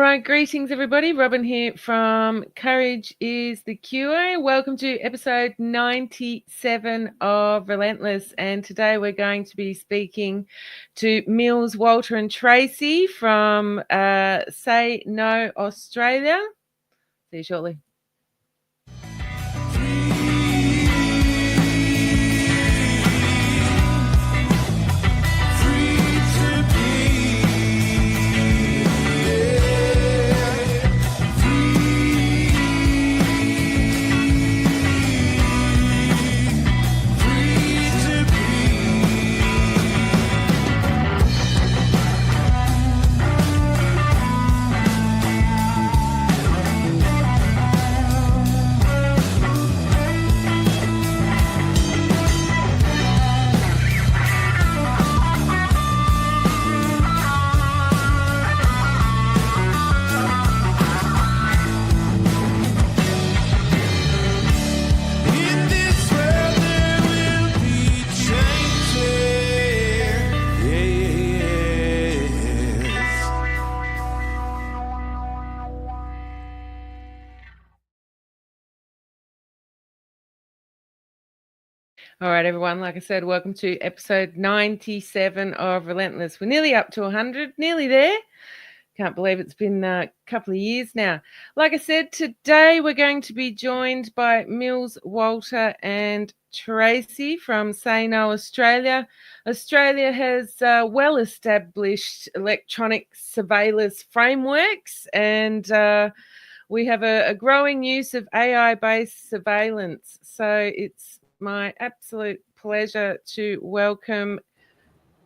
right, greetings everybody. Robin here from Courage is the Cure. Welcome to episode 97 of Relentless, and today we're going to be speaking to Mills, Walter and Tracey from Say No Australia. See you shortly. All right, everyone. Like I said, welcome to episode 97 of Relentless. We're nearly up to 100, nearly there. Can't believe it's been a couple of years now. Like I said, today we're going to be joined by Mills, Walter and Tracey from Say No Australia. Australia has well-established electronic surveillance frameworks, and we have a growing use of AI-based surveillance. So it's my absolute pleasure to welcome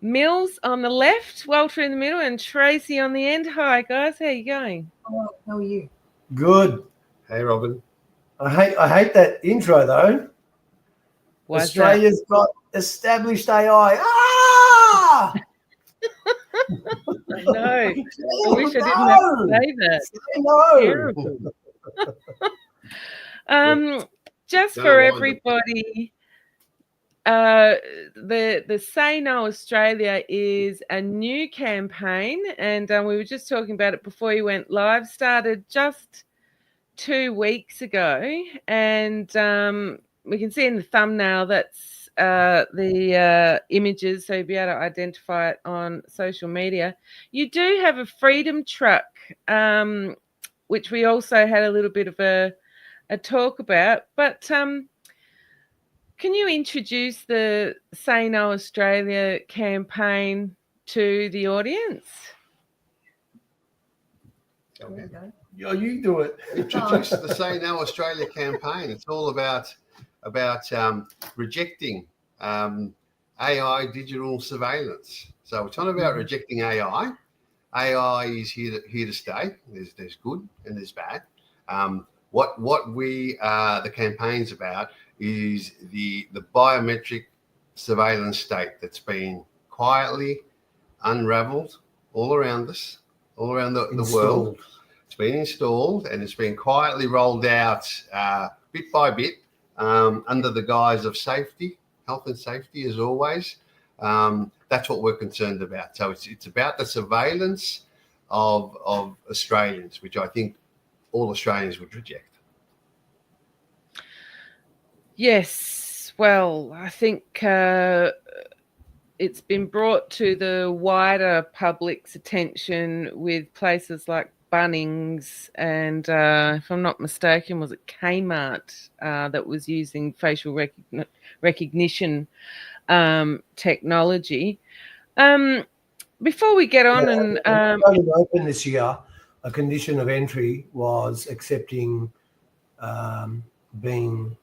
Mills on the left, Walter in the middle, and Tracey on the end. Hi, guys. How are you going? Oh, how are you? Good. Hey, Robin. I hate that intro though. Why Australia's got established AI. Ah! No, I wish I didn't have to say that. No. Just for everybody, the Say No Australia is a new campaign, and we were just talking about it before you went live. Started just 2 weeks ago, and we can see in the thumbnail that's the images, so you'll be able to identify it on social media. You do have a freedom truck, which we also had a little bit of a talk about, but can you introduce the Say No Australia campaign to the audience? Okay. Yeah, you do it. Introduce the Say No Australia campaign. It's all about rejecting AI digital surveillance. So it's not about rejecting AI. AI is here to stay. There's good and there's bad. What the campaign's about is the biometric surveillance state that's been quietly unravelled all around us, all around the world. It's been installed and it's been quietly rolled out bit by bit under the guise of safety, health and safety as always. That's what we're concerned about. So it's about the surveillance of Australians, which I think all Australians would reject. Yes, well, I think it's been brought to the wider public's attention with places like Bunnings and, if I'm not mistaken, was it Kmart that was using facial recognition technology. Before we get on, and only open this year, a condition of entry was accepting being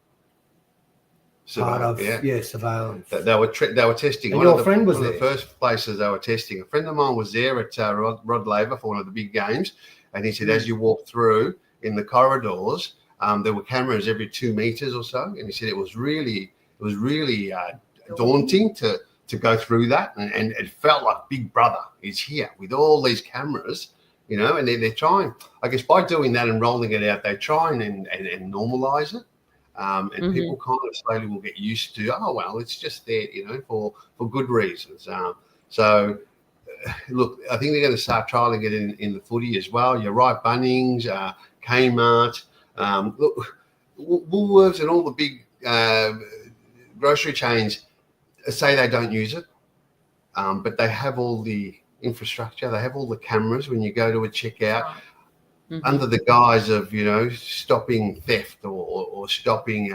part of surveillance. They were testing. And your friend was one there. Of the first places they were testing. A friend of mine was there at Rod Laver for one of the big games, and he said as you walk through in the corridors, there were cameras every 2 meters or so, and he said it was really daunting to go through that, and it felt like Big Brother is here with all these cameras, you know, and they're trying. I guess by doing that and rolling it out, they try and normalise it. And people kind of slowly will get used to, oh, well, it's just there, you know, for good reasons. So look, I think they're going to start trialing it in the footy as well. You're right, Bunnings, Kmart, look, Woolworths and all the big grocery chains say they don't use it, but they have all the infrastructure. They have all the cameras when you go to a checkout, under the guise of, stopping theft or stopping,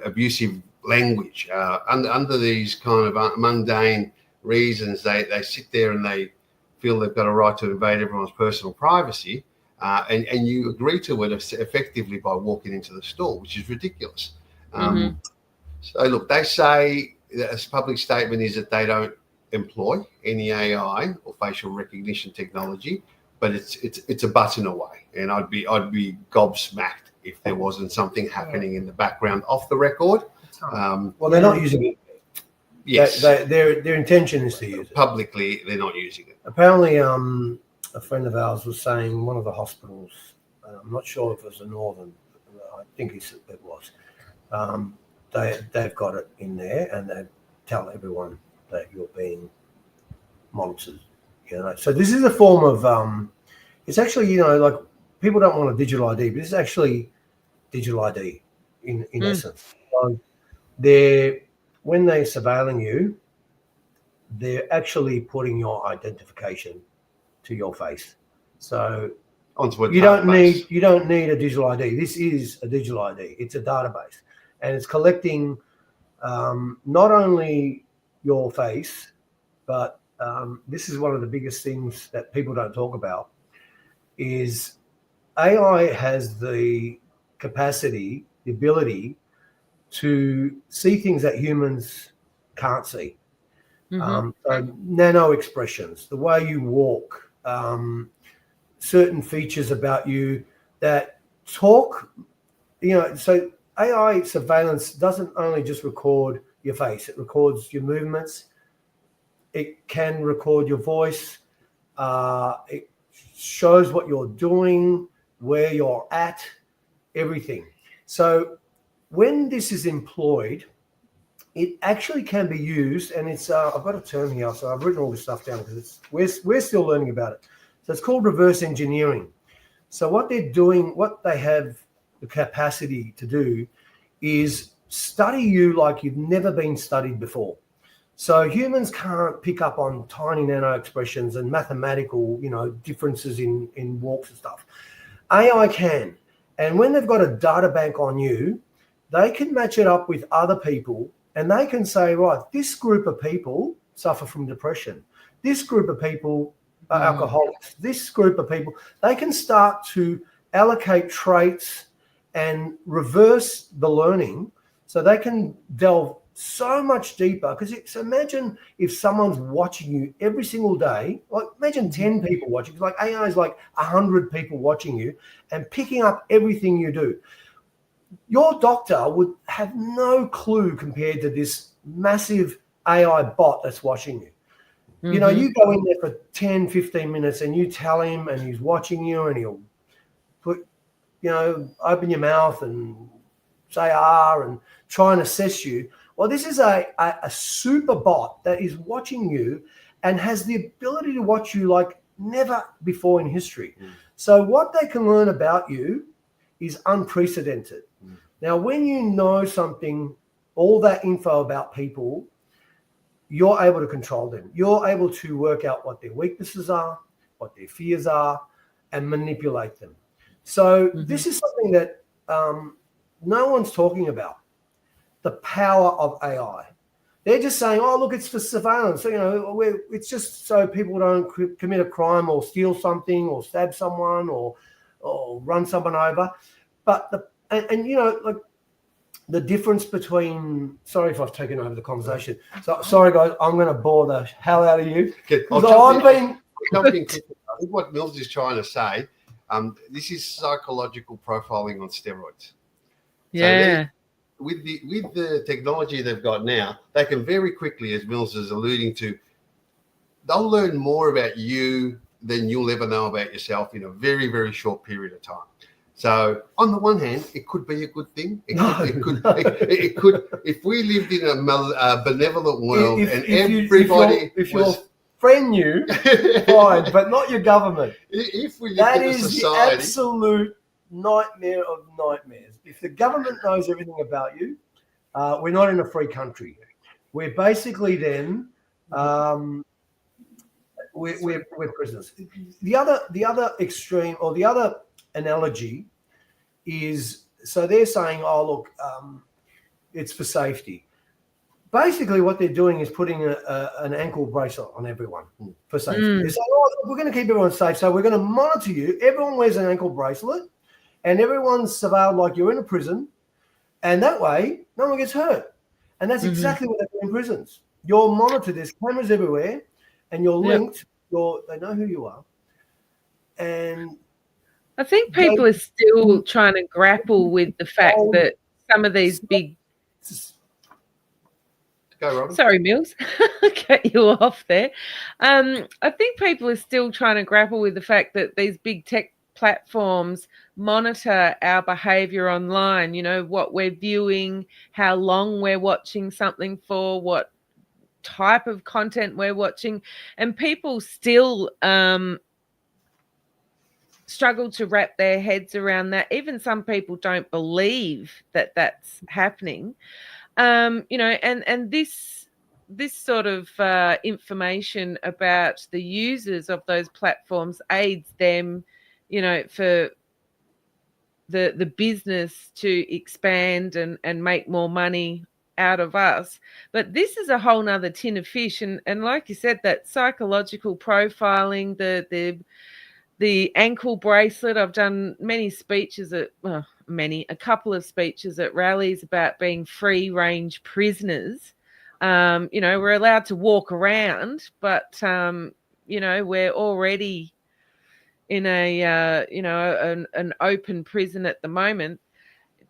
abusive language. Under these kind of mundane reasons, they sit there and they feel they've got a right to invade everyone's personal privacy, and you agree to it effectively by walking into the store, which is ridiculous. So look, they say that a public statement is that they don't employ any AI or facial recognition technology, but it's a button away, and I'd be gobsmacked if there wasn't something happening in the background off the record. Well, they're not using it. Yes, their intention is to use it. Publicly, they're not using it. Apparently, a friend of ours was saying one of the hospitals, I'm not sure if it was the Northern, I think it was, they've got it in there, and they tell everyone that you're being monitored. So this is a form of, it's actually, like, people don't want a digital ID, but this is actually digital ID in essence. When they're surveilling you, they're actually putting your identification to your face. So you don't need a digital ID. This is a digital ID. It's a database, and it's collecting not only your face, but this is one of the biggest things that people don't talk about, is AI has the capacity, the ability to see things that humans can't see. So nano expressions, the way you walk, certain features about you that talk, so AI surveillance doesn't only just record your face, it records your movements. It can record your voice. It shows what you're doing, where you're at, everything. So when this is employed, it actually can be used, and it's I've got a term here, so I've written all this stuff down because we're still learning about it. So it's called reverse engineering. So what they're doing, what they have the capacity to do, is study you like you've never been studied before. So humans can't pick up on tiny nano expressions and mathematical, differences in walks and stuff. AI can. And when they've got a data bank on you, they can match it up with other people, and they can say, right, this group of people suffer from depression. This group of people are alcoholics. This group of people, they can start to allocate traits and reverse the learning, so they can delve so much deeper. Because imagine if someone's watching you every single day, like imagine 10 people watching, like AI is like 100 people watching you and picking up everything you do. Your doctor would have no clue compared to this massive AI bot that's watching you. You go in there for 10, 15 minutes and you tell him, and he's watching you, and he'll put, open your mouth and say and try and assess you. Well, this is a super bot that is watching you and has the ability to watch you like never before in history. So what they can learn about you is unprecedented. Now, when you know something, all that info about people, you're able to control them. You're able to work out what their weaknesses are, what their fears are, and manipulate them. So this is something that no one's talking about. The power of AI. They're just saying, oh, look, it's for surveillance. So, it's just so people don't commit a crime or steal something or stab someone or run someone over. But like the difference between, sorry if I've taken over the conversation. So sorry guys, I'm going to bore the hell out of you. I think what Mills is trying to say, this is psychological profiling on steroids. Yeah. So with the technology they've got now, they can very quickly, as Mills is alluding to, they'll learn more about you than you'll ever know about yourself in a very, very short period of time. So on the one hand, it could be a good thing. It could. If we lived in a benevolent world and everybody was friend you, fine, but not your government. If we look That at the is society, the absolute nightmare of nightmares. If the government knows everything about you, we're not in a free country. We're basically then we're prisoners. The other extreme, or the other analogy is, so they're saying, oh look, it's for safety. Basically, what they're doing is putting an ankle bracelet on everyone for safety. They're saying, oh, we're going to keep everyone safe, so we're going to monitor you. Everyone wears an ankle bracelet, and everyone's surveilled like you're in a prison, and that way, no one gets hurt. And that's exactly what they do in prisons. You're monitored. There's cameras everywhere, and you're linked. They know who you are. And I think people are still trying to grapple with the fact that some of these big... Go, Robin. Sorry, Mills. Cut you off there. I think people are still trying to grapple with the fact that these big tech platforms monitor our behavior online, you know, what we're viewing, how long we're watching something for, what type of content we're watching, and people still struggle to wrap their heads around that. Even some people don't believe that that's happening. You know, and this sort of information about the users of those platforms aids them, you know, for the business to expand and make more money out of us. But this is a whole nother tin of fish, and like you said, that psychological profiling, the ankle bracelet. I've done many speeches at a couple of speeches at rallies about being free range prisoners. You know, we're allowed to walk around, but you know, we're already in a you know, an open prison at the moment.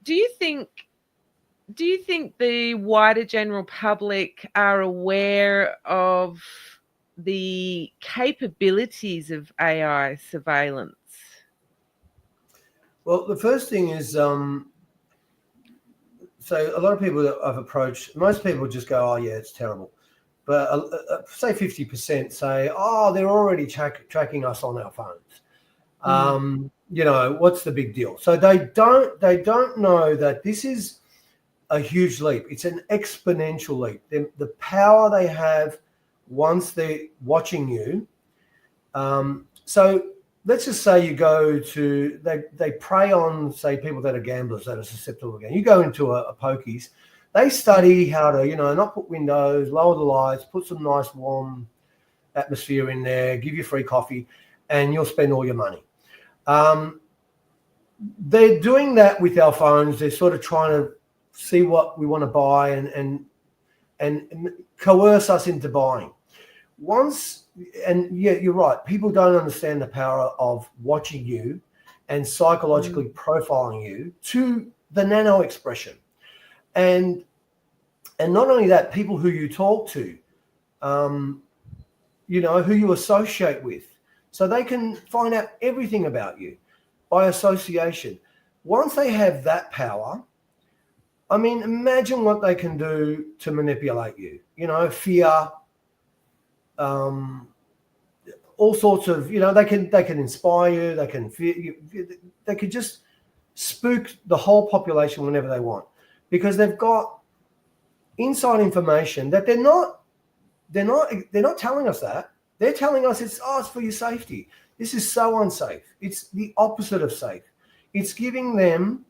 Do you think the wider general public are aware of the capabilities of AI surveillance? Well, the first thing is, so a lot of people that I've approached, most people just go, oh yeah, it's terrible. But say 50% say, oh, they're already tracking us on our phones. You know, what's the big deal? So they don't know that this is a huge leap. It's an exponential leap. The power they have once they're watching you. So let's just say you go to, they prey on, say, people that are gamblers, that are susceptible again. You go into a pokies, they study how to, you know, not put windows, lower the lights, put some nice warm atmosphere in there, give you free coffee, and you'll spend all your money. They're doing that with our phones. They're sort of trying to see what we want to buy and coerce us into buying. And yeah, you're right. People don't understand the power of watching you and psychologically profiling you to the nano expression. And not only that, people who you talk to, you know, who you associate with. So they can find out everything about you by association. Once they have that power, I mean, imagine what they can do to manipulate you. You know, fear, all sorts of, you know, they can inspire you, they can fear you, they could just spook the whole population whenever they want, because they've got inside information that they're not telling us that. They're telling us it's for your safety. This is so unsafe. It's the opposite of safe. It's giving them,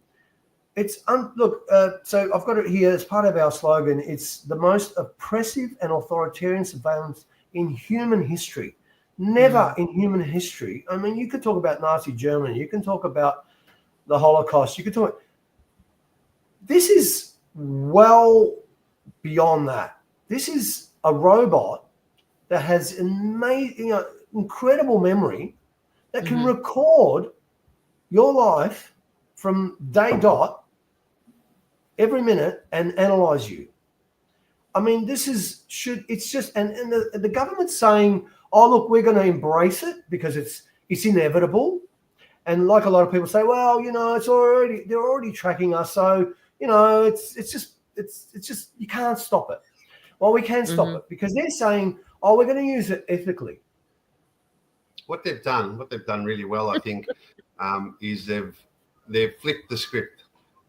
so I've got it here as part of our slogan. It's the most oppressive and authoritarian surveillance in human history. Never in human history. I mean, you could talk about Nazi Germany. You can talk about the Holocaust. You could talk. This is well beyond that. This is a robot that has incredible memory that can record your life from day dot every minute and analyze you. I mean, it's just, and the government's saying, oh, look, we're going to embrace it because it's inevitable. And like a lot of people say, well, you know, they're already tracking us. So, you know, it's just, you can't stop it. Well, we can stop it because they're saying, oh, we're going to use it ethically. What they've done really well, I think, is they've flipped the script.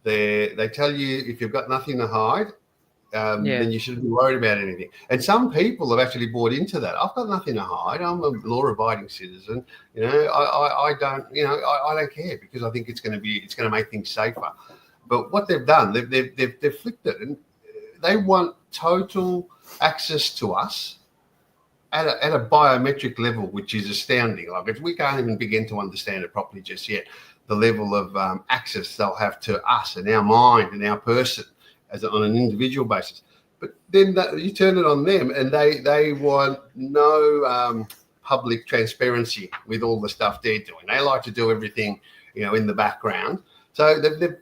They tell you if you've got nothing to hide, then you shouldn't be worried about anything. And some people have actually bought into that. I've got nothing to hide. I'm a law-abiding citizen. You know, I don't. You know, I don't care because I think it's going to make things safer. But what they've done, they've flipped it, and they want total access to us at a biometric level, which is astounding. Like we can't even begin to understand it properly just yet. The level of access they'll have to us and our mind and our person on an individual basis. But then you turn it on them, and they want no public transparency with all the stuff they're doing. They like to do everything, you know, in the background. So they've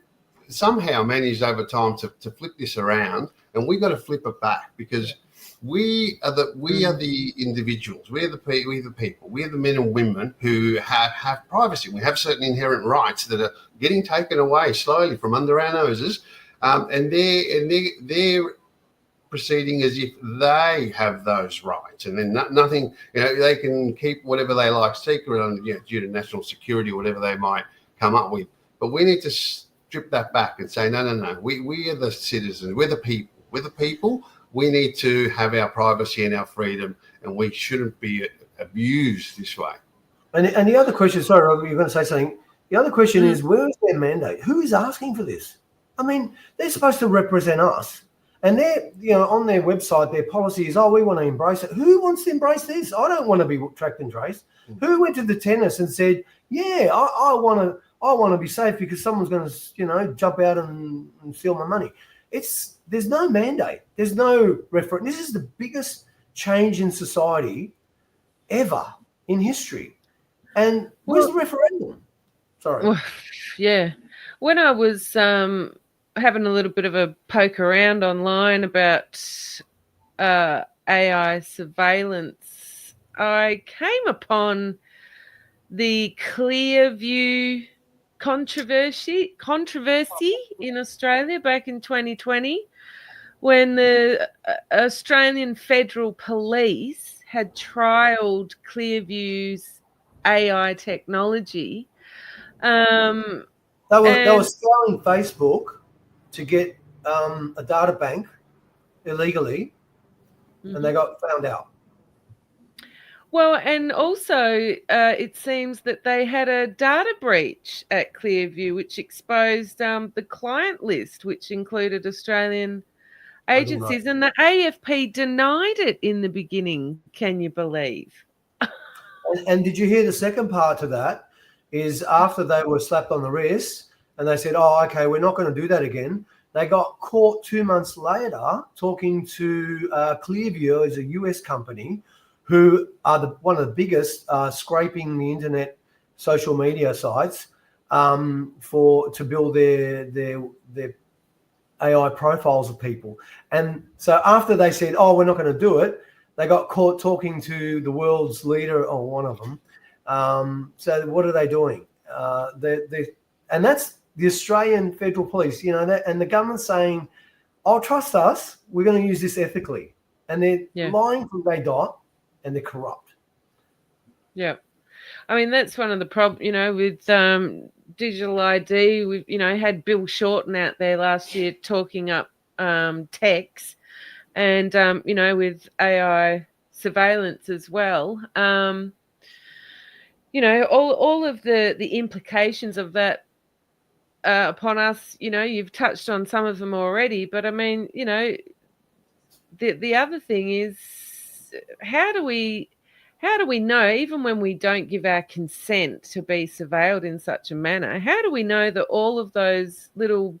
somehow managed over time to flip this around, and we've got to flip it back because we are the individuals, we're the people, we're the men and women who have privacy. We have certain inherent rights that are getting taken away slowly from under our noses, and they're proceeding as if they have those rights, and then nothing. You know, they can keep whatever they like secret due to national security or whatever they might come up with. But we need to strip that back and say, no. We are the citizens. We're the people. We're the people. We need to have our privacy and our freedom, and we shouldn't be abused this way. And the other question, sorry, Rob, you're going to say something. The other question is, where is their mandate? Who is asking for this? I mean, they're supposed to represent us, and they're, you know, on their website, their policy is, oh, we want to embrace it. Who wants to embrace this? I don't want to be tracked and traced. Who went to the tennis and said, yeah, I want to be safe because someone's going to, you know, jump out and steal my money? There's no mandate. There's no referendum. This is the biggest change in society ever in history. And where's the referendum? Sorry. Well, yeah. When I was having a little bit of a poke around online about AI surveillance, I came upon the Clearview controversy in Australia back in 2020, when the Australian Federal Police had trialled Clearview's AI technology. They were scaling Facebook to get a data bank illegally, and they got found out. Well, and also it seems that they had a data breach at Clearview, which exposed the client list, which included Australian agencies, and the AFP denied it in the beginning. Can you believe? And did you hear the second part to that? Is after they were slapped on the wrist and they said, oh, okay, we're not going to do that again. They got caught 2 months later talking to Clearview, as a US company, who are one of the biggest scraping the internet social media sites to build their AI profiles of people. And so after they said, oh, we're not going to do it, they got caught talking to the world's leader, or one of them. So what are they doing? And that's the Australian Federal Police, you know, and the government's saying, oh, trust us, we're going to use this ethically. And they're lying from day dot, and they're corrupt. Yeah. I mean, that's one of the problems, you know, with digital ID. We've, you know, had Bill Shorten out there last year talking up techs, and, you know, with AI surveillance as well. You know, all of the implications of that upon us, you know, you've touched on some of them already, but I mean, you know, the other thing is, how do we know, even when we don't give our consent to be surveilled in such a manner, how do we know that all of those little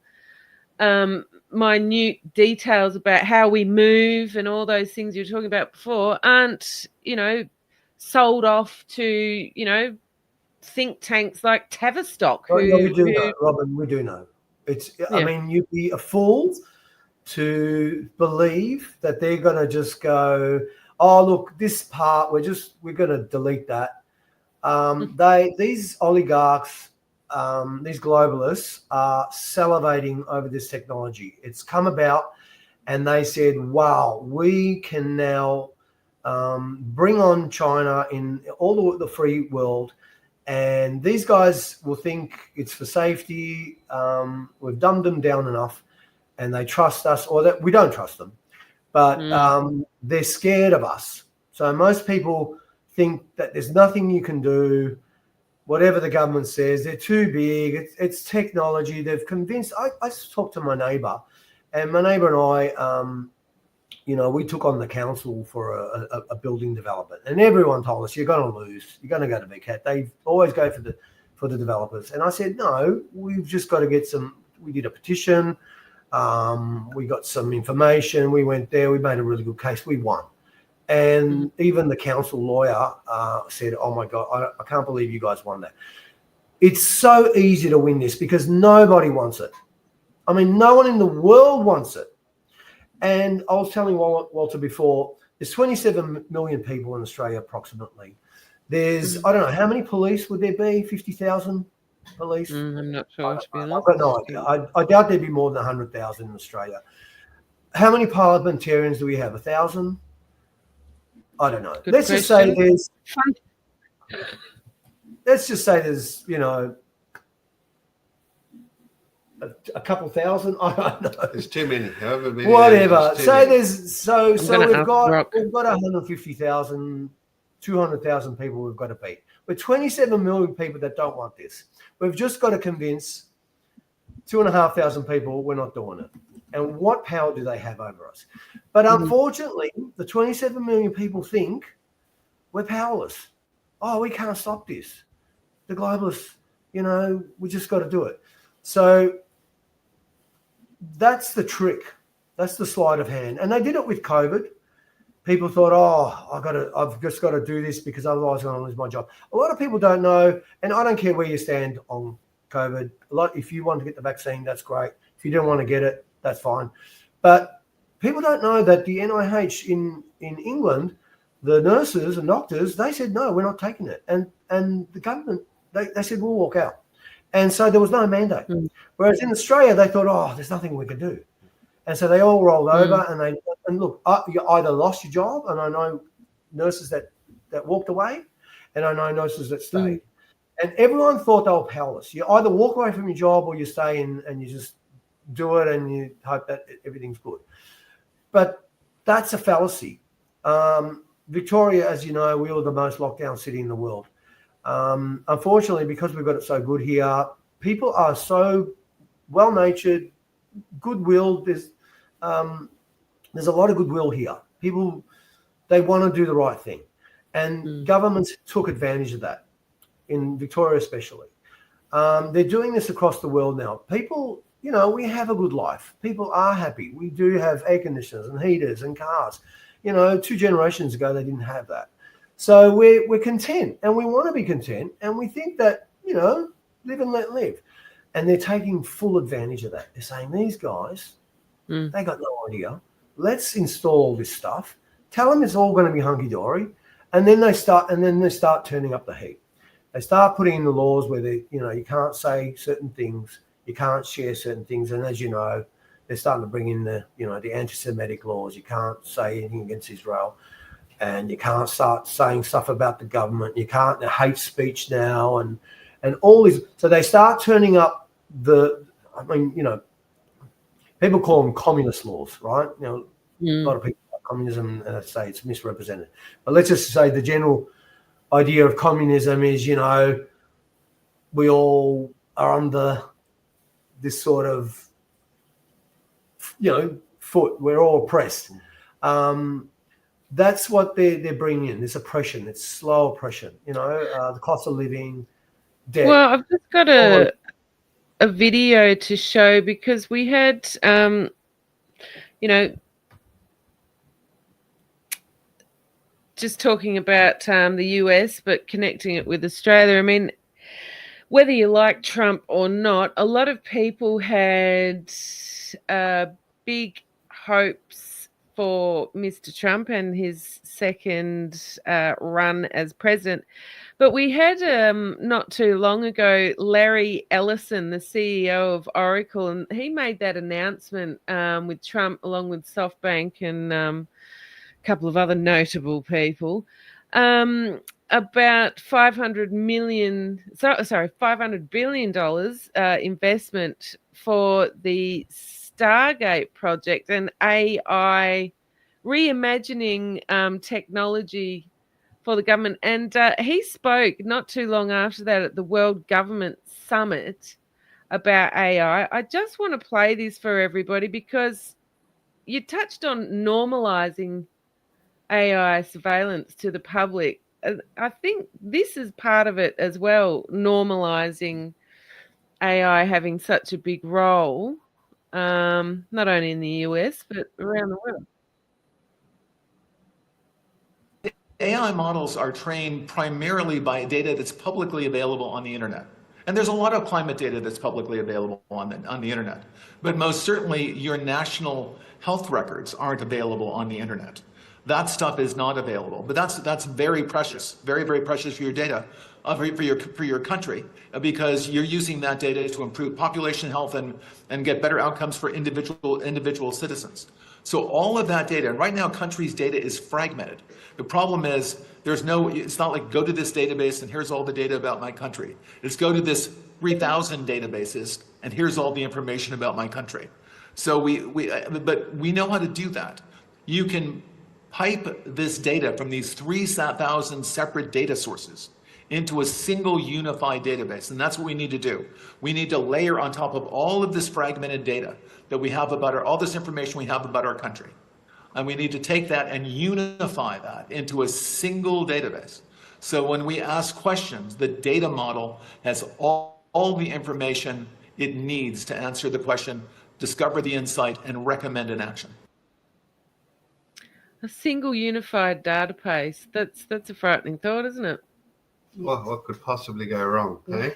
minute details about how we move and all those things you were talking about before aren't, you know, sold off to, you know, think tanks like Tavistock? We do know, Robin, we do know. I mean, you'd be a fool to believe that they're going to just go, oh, look, this part, we're going to delete that. These oligarchs, these globalists are salivating over this technology. It's come about, and they said, wow, we can now bring on China in all the free world, and these guys will think it's for safety. We've dumbed them down enough, and they trust us, or that we don't trust them, but they're scared of us. So most people think that there's nothing you can do. Whatever the government says, they're too big. It's technology. They've convinced. I talked to my neighbour, and my neighbour and I, we took on the council for a building development, and everyone told us, you're going to lose. You're going to go to VCAT. They always go for the developers. And I said, no, we've just got to get some. We did a petition. We got some information. We went there. We made a really good case. We won. And even the council lawyer said, oh, my God, I can't believe you guys won that. It's so easy to win this because nobody wants it. I mean, no one in the world wants it. And I was telling Walter before, there's 27 million people in Australia approximately. There's, I don't know, how many police would there be? 50,000 police? I'm not sure, to be honest. I've got no idea. I doubt there'd be more than 100,000 in Australia. How many parliamentarians do we have? 1,000? I don't know. Let's just say there's, a couple thousand. I don't know. There's too many. However many. Whatever. So we've got 150,000, 200,000 people we've got to beat. We're 27 million people that don't want this. We've just got to convince 2,500 people we're not doing it. And what power do they have over us? But unfortunately, the 27 million people think we're powerless. Oh, we can't stop this. The globalists, we just got to do it. So that's the trick. That's the sleight of hand. And they did it with COVID. People thought, I've just got to do this because otherwise I'm going to lose my job. A lot of people don't know, and I don't care where you stand on COVID. If you want to get the vaccine, that's great. If you don't want to get it, that's fine. But people don't know that the NIH in England, the nurses and doctors, they said, no, we're not taking it. And the government, they said, we'll walk out. And so there was no mandate. Whereas in Australia, they thought, there's nothing we can do. And so they all rolled over and look, you either lost your job, and I know nurses that walked away, and I know nurses that stayed. And everyone thought they were powerless. You either walk away from your job or you stay in and you just do it and you hope that everything's good. But that's a fallacy. Victoria, as you know, we were the most locked down city in the world. Unfortunately, because we've got it so good here, people are so well-natured, goodwill. There's a lot of goodwill here. People, they want to do the right thing. And governments took advantage of that, in Victoria especially. They're doing this across the world now. People, we have a good life. People are happy. We do have air conditioners and heaters and cars. 2 generations ago, they didn't have that. So we're content, and we want to be content, and we think that, live and let live. And they're taking full advantage of that. They're saying, these guys, they got no idea. Let's install this stuff. Tell them it's all going to be hunky-dory. And then they start turning up the heat. They start putting in the laws where you can't say certain things, you can't share certain things. And as you know, they're starting to bring in the anti-Semitic laws. You can't say anything against Israel. And you can't start saying stuff about the government. You can't, the hate speech now and all these. So they start turning up people call them communist laws, right? A lot of people like communism and say it's misrepresented. But let's just say the general idea of communism is, we all are under this sort of, foot. We're all oppressed. That's what they're bringing in, this oppression. It's slow oppression, the cost of living, debt. Well, I've just got a video to show, because we had, just talking about the US, but connecting it with Australia. I mean, whether you like Trump or not, a lot of people had big hopes for Mr. Trump and his second run as president. But we had not too long ago, Larry Ellison, the CEO of Oracle, and he made that announcement with Trump along with SoftBank and a couple of other notable people. About $500 billion investment for the Stargate project and AI reimagining technology for the government. And he spoke not too long after that at the World Government Summit about AI. I just want to play this for everybody because you touched on normalizing AI surveillance to the public. I think this is part of it as well, normalizing AI having such a big role, not only in the US, but around the world. AI models are trained primarily by data that's publicly available on the internet. And there's a lot of climate data that's publicly available on the internet. But most certainly, your national health records aren't available on the internet. That stuff is not available. But that's very precious, very, very precious for your data, for your country, because you're using that data to improve population health and get better outcomes for individual citizens. So all of that data, and right now countries' data is fragmented. The problem is it's not like go to this database and here's all the data about my country. It's go to this 3,000 databases and here's all the information about my country. So but we know how to do that. You can pipe this data from these 3,000 separate data sources into a single unified database. And that's what we need to do. We need to layer on top of all of this fragmented data that we have about all this information we have about our country. And we need to take that and unify that into a single database. So when we ask questions, the data model has all the information it needs to answer the question, discover the insight, and recommend an action. A single unified database. That's a frightening thought, isn't it? What could possibly go wrong, eh?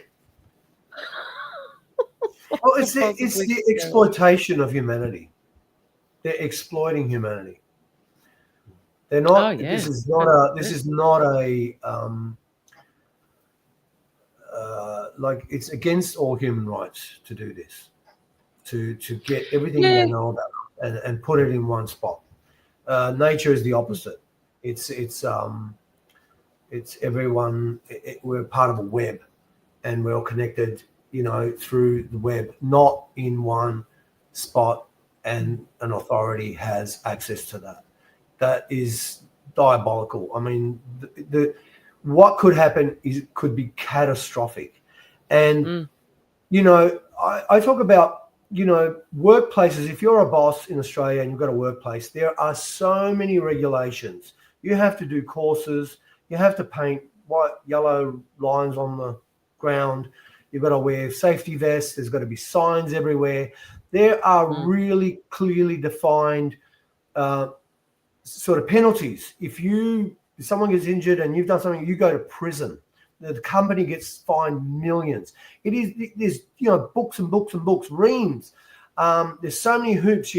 Well, it's the exploitation of humanity. They're exploiting humanity. They're not. Oh, yeah. This is not a like it's against all human rights to do this, to get everything they know about and put it in one spot. Nature is the opposite. It's everyone. We're part of a web, and we're all connected, through the web, not in one spot, and an authority has access to that. That is diabolical. I mean, what could happen could be catastrophic. And, I talk about, workplaces. If you're a boss in Australia and you've got a workplace, there are so many regulations. You have to do courses. You have to paint white, yellow lines on the ground. You've got to wear safety vests. There's got to be signs everywhere. There are really clearly defined sort of penalties. If someone gets injured and you've done something, you go to prison. The company gets fined millions. There's books and books and books, reams. There's so many hoops,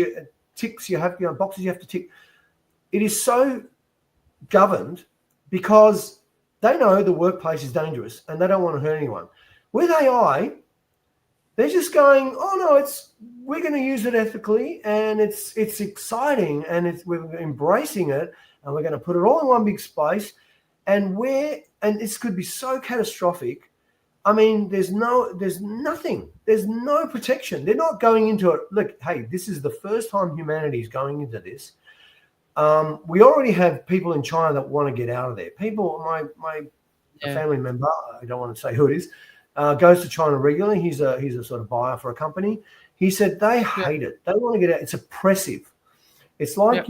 ticks you have, boxes you have to tick. It is so governed because they know the workplace is dangerous and they don't want to hurt anyone. With AI, they're just going, oh no, we're going to use it ethically, and it's exciting, and we're embracing it, and we're going to put it all in one big space, and this could be so catastrophic. I mean, there's nothing, there's no protection. They're not going into it. Look, hey, this is the first time humanity is going into this. We already have people in China that want to get out of there. People, my family member, I don't want to say who it is, goes to China regularly. He's a sort of buyer for a company. He said they hate it. They want to get out. It's oppressive. It's like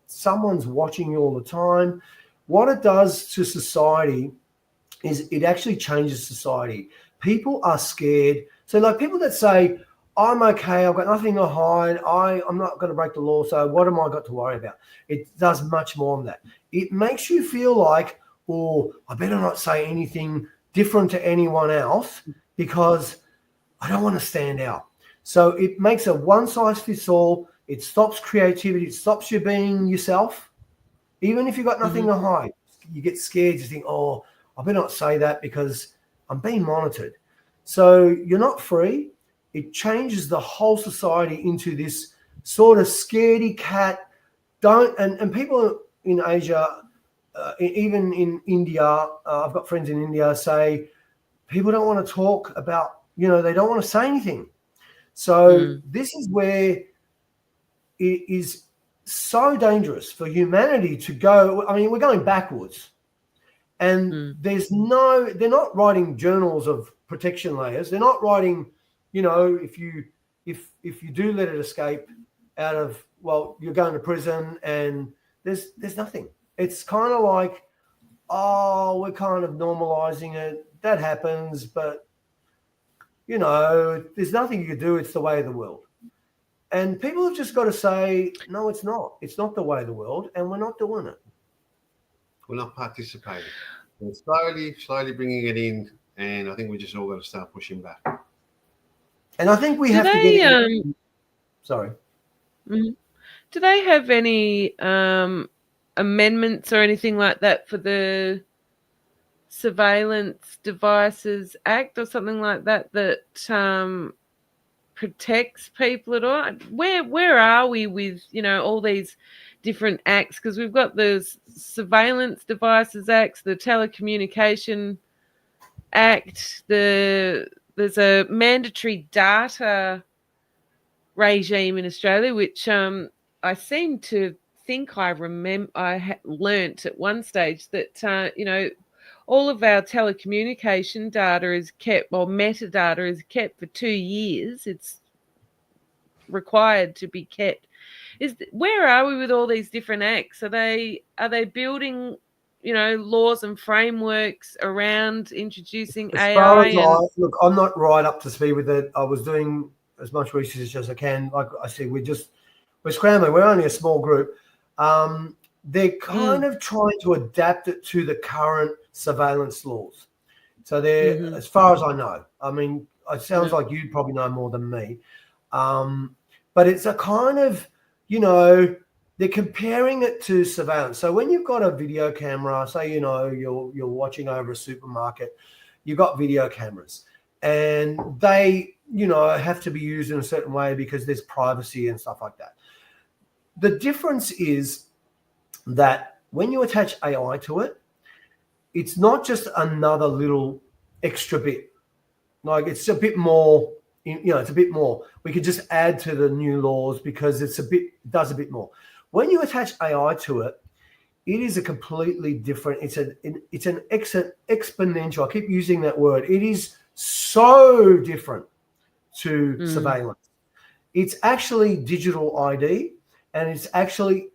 someone's watching you all the time. What it does to society is it actually changes society. People are scared. So like people that say, I'm okay, I've got nothing to hide, I'm not going to break the law, so what am I got to worry about? It does much more than that. It makes you feel like, I better not say anything different to anyone else because I don't want to stand out. So it makes a one-size-fits-all. It stops creativity. It stops you being yourself. Even if you've got nothing to hide, you get scared. You think, I better not say that because I'm being monitored. So you're not free. It changes the whole society into this sort of scaredy cat, don't, and people in Asia, even in India, I've got friends in India say people don't want to talk about, they don't want to say anything. So this is where it is so dangerous for humanity to go. I mean, we're going backwards. And they're not writing journals of protection layers. They're not writing, if you do let it escape out of, well, you're going to prison, and there's nothing. It's kind of like, we're kind of normalizing it. That happens, but there's nothing you can do. It's the way of the world. And people have just got to say, no, it's not. It's not the way of the world, and we're not doing it. We're not participating. We're slowly bringing it in, and I think we just all got to start pushing back. And I think we have to get Sorry. Do they have any amendments or anything like that for the Surveillance Devices Act or something like that protects people at all? Where are we with all these different acts? Because we've got the Surveillance Devices Acts, the Telecommunication Act, there's a mandatory data regime in Australia, which I seem to think I learnt at one stage that all of our telecommunication data is kept, or metadata is kept for 2 years. It's required to be kept. Where are we with all these different acts? Are they building laws and frameworks around introducing AI? Look, I'm not right up to speed with it. I was doing as much research as I can. Like I said, we're scrambling. We're only a small group. They're kind of trying to adapt it to the current surveillance laws. So they're, as far as I know, I mean, it sounds like you probably know more than me. But it's a kind of, they're comparing it to surveillance. So when you've got a video camera, say, you're watching over a supermarket, you've got video cameras, and they, have to be used in a certain way because there's privacy and stuff like that. The difference is that when you attach AI to it, it's not just another little extra bit. Like, it's a bit more, it's a bit more. We could just add to the new laws because it does a bit more. When you attach AI to it, it is a completely different, it's an exponential. I keep using that word. It is so different to surveillance. It's actually digital ID, and it's actually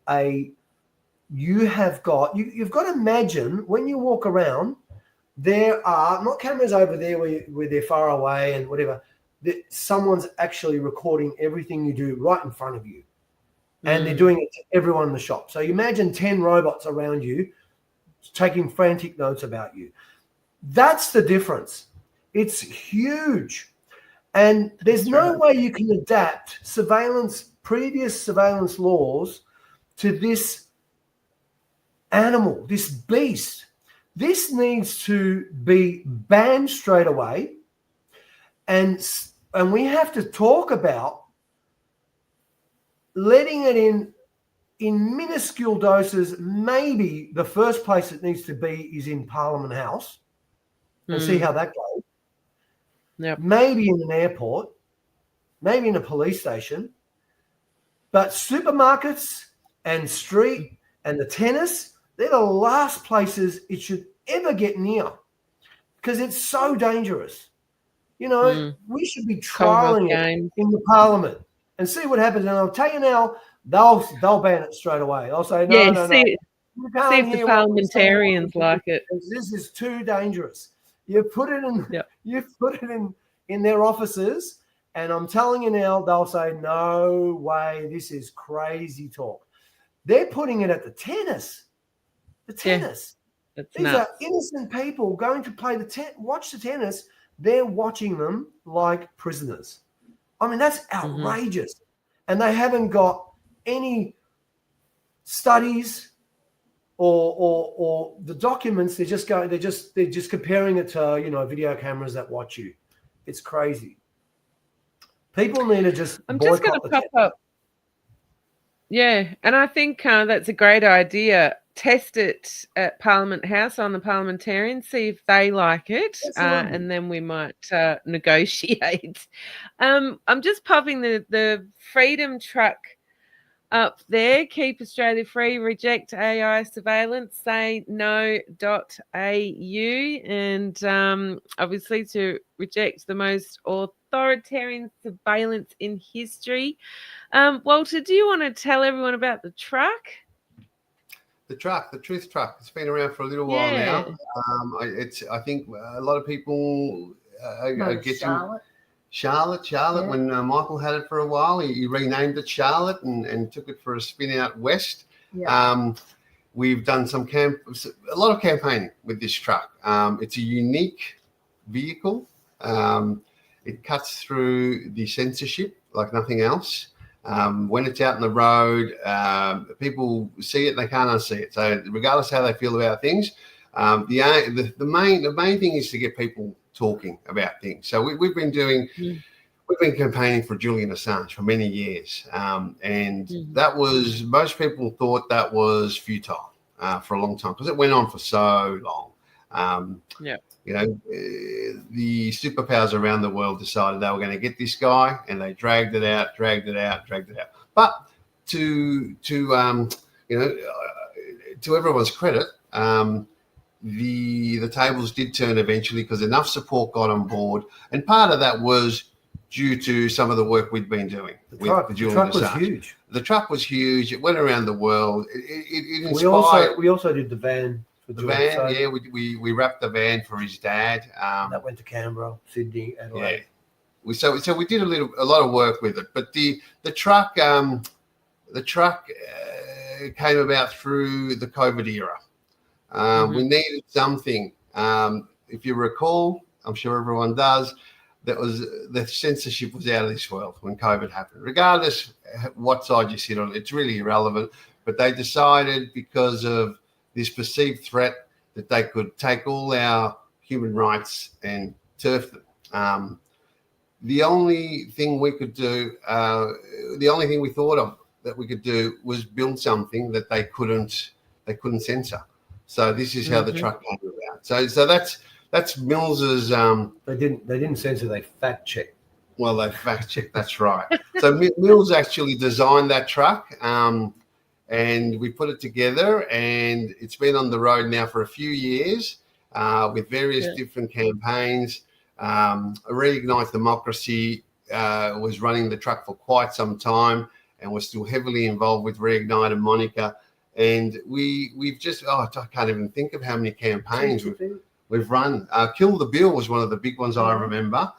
you've got to imagine when you walk around, there are not cameras over there where they're far away and whatever. Someone's actually recording everything you do right in front of you. And they're doing it to everyone in the shop. So you imagine 10 robots around you taking frantic notes about you. That's the difference. It's huge. And there's no way you can adapt previous surveillance laws to this animal, this beast. This needs to be banned straight away. And we have to talk about letting it in minuscule doses. Maybe the first place it needs to be is in Parliament House, and see how that goes. Yep. Maybe in an airport, maybe in a police station. But supermarkets and street and the tennis, they're the last places it should ever get near because it's so dangerous. We should be trialing it in the Parliament and see what happens. And I'll tell you now, they'll ban it straight away. I'll say, no. See if the parliamentarians like it. This is too dangerous. You put it in their offices, and I'm telling you now, they'll say, no way, this is crazy talk. They're putting it at the tennis. The tennis. Yeah, These are innocent people going to watch the tennis. They're watching them like prisoners. I mean, that's outrageous. And they haven't got any studies or the documents. They're just comparing it to, video cameras that watch you. It's crazy. People need to just. I'm just going to pop up. Yeah, and I think that's a great idea. Test it at Parliament House on the parliamentarians, see if they like it, and then we might negotiate. I'm just popping the Freedom Truck up there. Keep Australia free, reject AI surveillance, say no.au, and obviously to reject the most authoritarian surveillance in history. Walter, do you want to tell everyone about the truck? The truth truck. It's been around for a little while now. I think a lot of people get Charlotte. Yeah. When Michael had it for a while, he renamed it Charlotte and took it for a spin out west. Yeah. We've done a lot of campaigning with this truck. It's a unique vehicle. It cuts through the censorship like nothing else. When it's out on the road, people see it, they can't unsee it. So regardless how they feel about things, the main thing is to get people talking about things. So we've been campaigning for Julian Assange for many years, and that was, most people thought that was futile for a long time because it went on for so long. The superpowers around the world decided they were going to get this guy, and they dragged it out. But to everyone's credit, the tables did turn eventually because enough support got on board, and part of that was due to some of the work we'd been doing with Julian Assange. The truck was huge. The truck was huge. It went around the world. It inspired. We also did the van. The van, we wrapped the van for his dad. That went to Canberra, Sydney, Adelaide. Yeah. So we did a lot of work with it, but the truck came about through the COVID era. We needed something. If you recall, I'm sure everyone does, the censorship was out of this world when COVID happened. Regardless what side you sit on, it's really irrelevant. But they decided, because of this perceived threat, that they could take all our human rights and turf them. The only thing we could do, the only thing we thought of that we could do, was build something that they couldn't censor. So this is how the truck came about. So that's Mills's. They didn't censor. They fact checked. Well, they fact checked. That's right. So Mills actually designed that truck. And we put it together, and it's been on the road now for a few years with various different campaigns. Reignite Democracy was running the truck for quite some time, and we're still heavily involved with Reignite and Monica. And we've just, I can't even think of how many campaigns we've run. Kill the Bill was one of the big ones I remember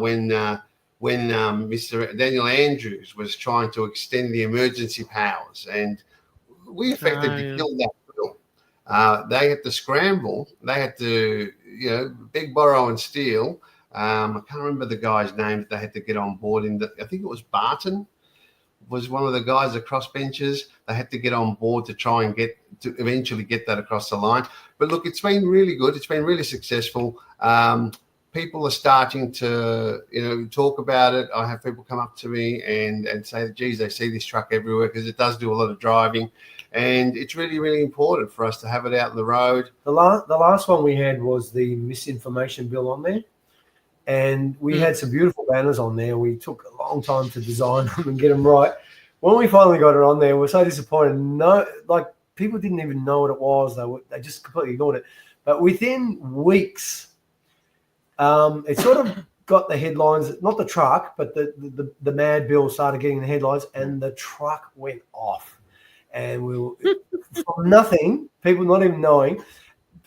when Mr. Daniel Andrews was trying to extend the emergency powers, and we effectively killed that bill. They had to scramble. They had to, beg, borrow, and steal. I can't remember the guy's name that they had to get on board. I think it was Barton was one of the guys, the crossbenchers. They had to get on board to try and eventually get that across the line. But look, it's been really good. It's been really successful. People are starting to, talk about it. I have people come up to me and say, geez, they see this truck everywhere, because it does do a lot of driving. And it's really, really important for us to have it out on the road. The last one we had was the misinformation bill on there. And we had some beautiful banners on there. We took a long time to design them and get them right. When we finally got it on there, we were so disappointed. People didn't even know what it was. They just completely ignored it. But within weeks, it sort of got the headlines, not the truck, but the mad bill started getting the headlines, and the truck went off. And we were from nothing, people not even knowing.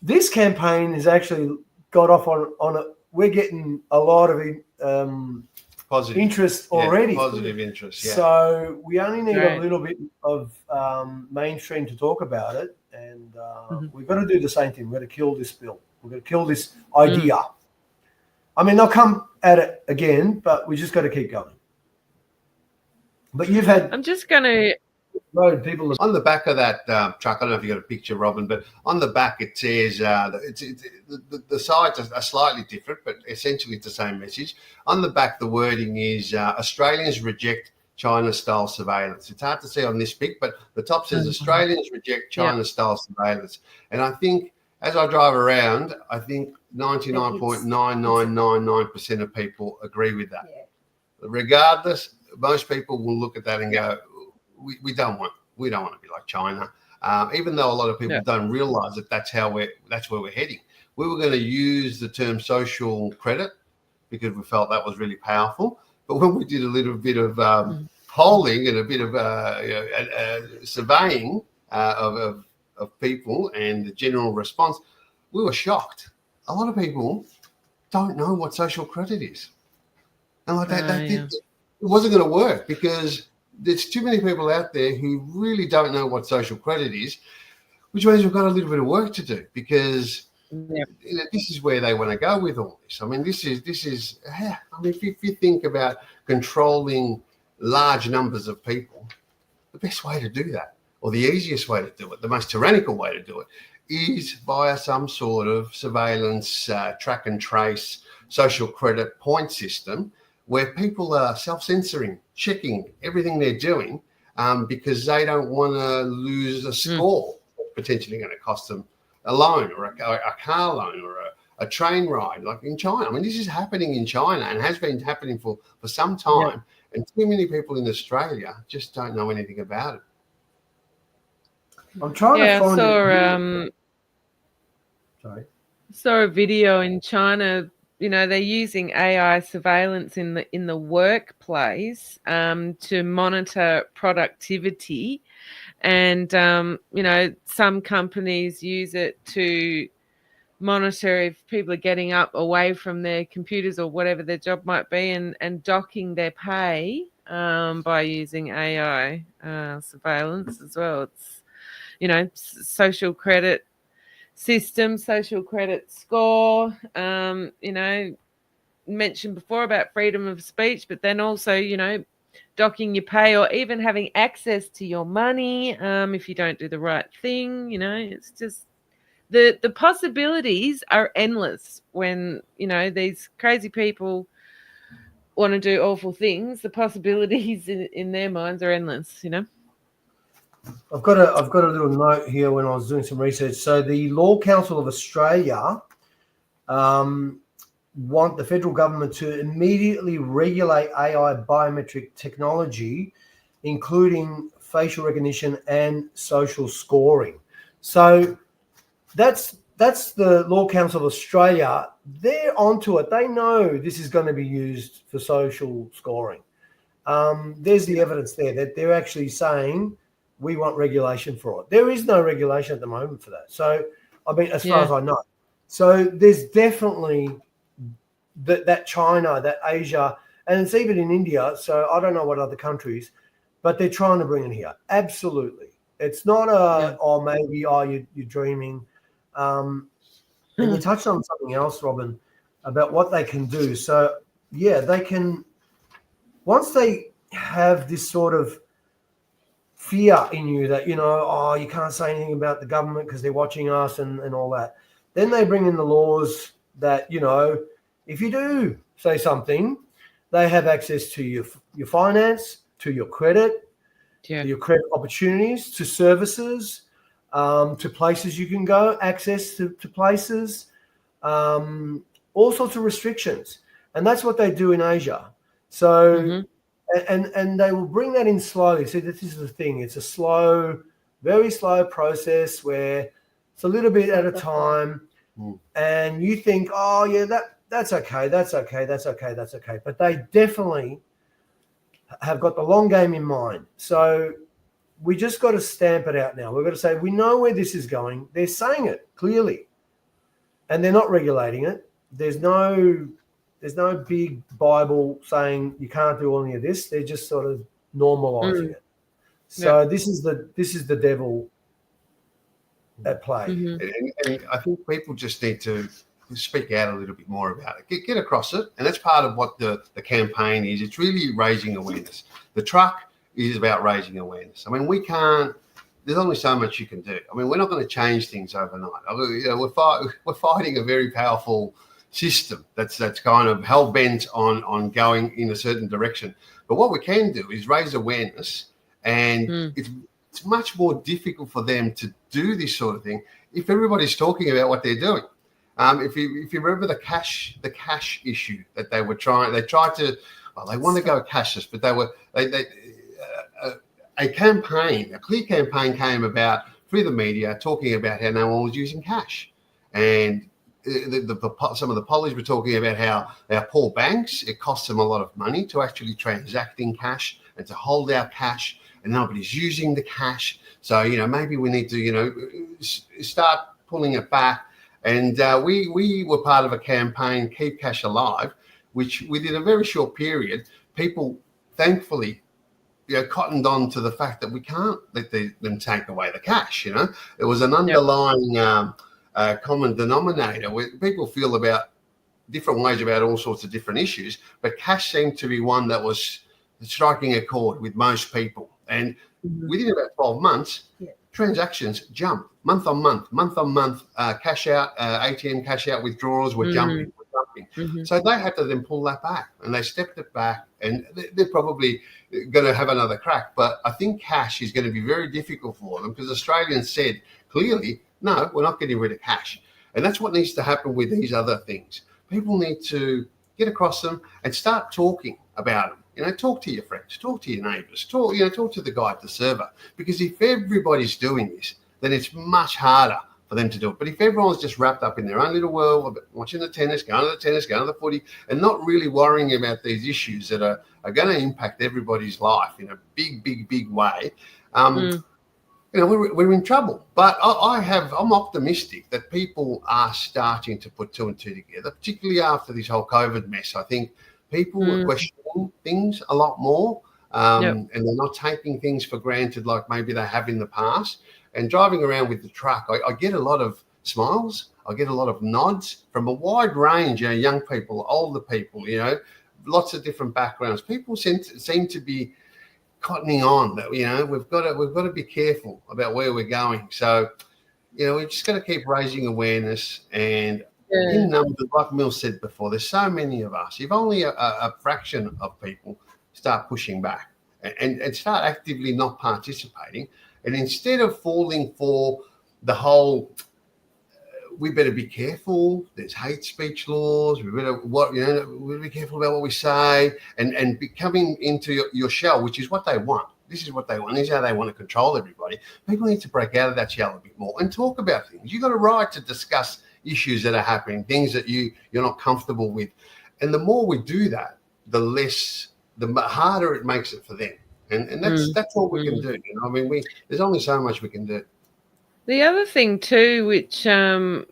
This campaign has actually got off on a, we're getting a lot of positive interest already. Positive interest, yeah. So we only need a little bit of mainstream to talk about it, and we've got to do the same thing. We've got to kill this bill. We've got to kill this idea. I mean, they'll come at it again, but we just got to keep going. But you've had... I'm just going to... people on the back of that truck, I don't know if you got a picture, Robin, but on the back it says the sides are slightly different, but essentially it's the same message. On the back, the wording is Australians reject China-style surveillance. It's hard to see on this pic, but the top says Australians reject China-style surveillance. And I think as I drive around, I think 99.9999% of people agree with that. Yeah. Regardless, most people will look at that and go, we don't want to be like China. Even though a lot of people don't realise that that's where we're heading. We were going to use the term social credit because we felt that was really powerful. But when we did a little bit of polling and a bit of surveying of people and the general response, we were shocked. A lot of people don't know what social credit is. And like it wasn't going to work because there's too many people out there who really don't know what social credit is, which means we've got a little bit of work to do because this is where they want to go with all this. I mean, this is. I mean, if you think about controlling large numbers of people, the best way to do that, or the easiest way to do it, the most tyrannical way to do it, is via some sort of surveillance, track and trace, social credit point system, where people are self-censoring, checking everything they're doing because they don't want to lose a score potentially going to cost them a loan or a car loan or a train ride, like in China. I mean, this is happening in China and has been happening for some time. And too many people in Australia just don't know anything about it. I'm trying to find saw a video in China. You know, they're using AI surveillance in the workplace to monitor productivity, and you know, some companies use it to monitor if people are getting up away from their computers or whatever their job might be, and docking their pay by using AI surveillance as well. It's, you know, social credit system, social credit score, you know, mentioned before about freedom of speech, but then also, you know, docking your pay or even having access to your money if you don't do the right thing. You know, it's just the possibilities are endless when, you know, these crazy people want to do awful things. The possibilities in their minds are endless, you know. I've got a little note here when I was doing some research. So the Law Council of Australia want the federal government to immediately regulate AI biometric technology, including facial recognition and social scoring. So that's the Law Council of Australia. They're onto it. They know this is going to be used for social scoring. There's the evidence there that they're actually saying we want regulation for it. There is no regulation at the moment for that. So, I mean, as far as I know. So there's definitely that China, that Asia, and it's even in India. So I don't know what other countries, but they're trying to bring it here. Absolutely. It's not you're dreaming. And you touched on something else, Robin, about what they can do. So, they can, once they have this sort of fear in you that, you know, you can't say anything about the government because they're watching us and all that, then they bring in the laws that, you know, if you do say something, they have access to your finance, to your credit, to your credit opportunities, to services, to places you can go, access to places, all sorts of restrictions. And that's what they do in Asia. So, and they will bring that in slowly. See, this is the thing. It's a slow, very slow process where it's a little bit at a time. And you think, that's okay. But they definitely have got the long game in mind. So we just got to stamp it out now. We've got to say, we know where this is going. They're saying it clearly. And they're not regulating it. There's no big Bible saying you can't do any of this. They're just sort of normalizing it. So this is the devil at play. And I think people just need to speak out a little bit more about it. Get across it. And that's part of what the campaign is. It's really raising awareness. The truck is about raising awareness. I mean, there's only so much you can do. I mean, we're not going to change things overnight. I mean, you know, we're fighting a very powerful system that's kind of hell-bent on going in a certain direction. But what we can do is raise awareness, and it's much more difficult for them to do this sort of thing if everybody's talking about what they're doing. If you remember the cash issue that they tried to, well, they want to go cashless, but a clear campaign came about through the media talking about how no one was using cash, and some of the pollies were talking about how our poor banks, it costs them a lot of money to actually transact in cash and to hold our cash, and nobody's using the cash. So, maybe we need to, start pulling it back. And we were part of a campaign, Keep Cash Alive, which within a very short period, people thankfully cottoned on to the fact that we can't let them take away the cash. There was an underlying common denominator where people feel about different ways about all sorts of different issues, but cash seemed to be one that was striking a chord with most people. And within about 12 months, transactions jumped month on month, cash out, ATM cash out withdrawals were jumping. So they had to then pull that back, and they stepped it back, and they're probably going to have another crack. But I think cash is going to be very difficult for them, because Australians said clearly, no, we're not getting rid of cash. And that's what needs to happen with these other things. People need to get across them and start talking about them. Talk to your friends, talk to your neighbours, talk to the guy at the server. Because if everybody's doing this, then it's much harder for them to do it. But if everyone's just wrapped up in their own little world, watching the tennis, going to the footy, and not really worrying about these issues that are going to impact everybody's life in a big way, we're in trouble. But I'm optimistic that people are starting to put two and two together, particularly after this whole COVID mess. I think people are questioning things a lot more, and they're not taking things for granted like maybe they have in the past. And driving around with the truck, I get a lot of smiles. I get a lot of nods from a wide range, young people, older people, lots of different backgrounds. People seem to be cottoning on that, we've got to be careful about where we're going. So, we've just got to keep raising awareness. And in numbers, like Mill said before, there's so many of us. If only a fraction of people start pushing back and start actively not participating, and instead of falling for the whole, we better be careful, there's hate speech laws, we better be careful about what we say, and becoming into your shell, which is what they want. This is what they want. This is how they want to control everybody. People need to break out of that shell a bit more and talk about things. You've got a right to discuss issues that are happening, things that you're not comfortable with. And the more we do that, the harder it makes it for them. And that's all we can do. There's only so much we can do. The other thing too, which in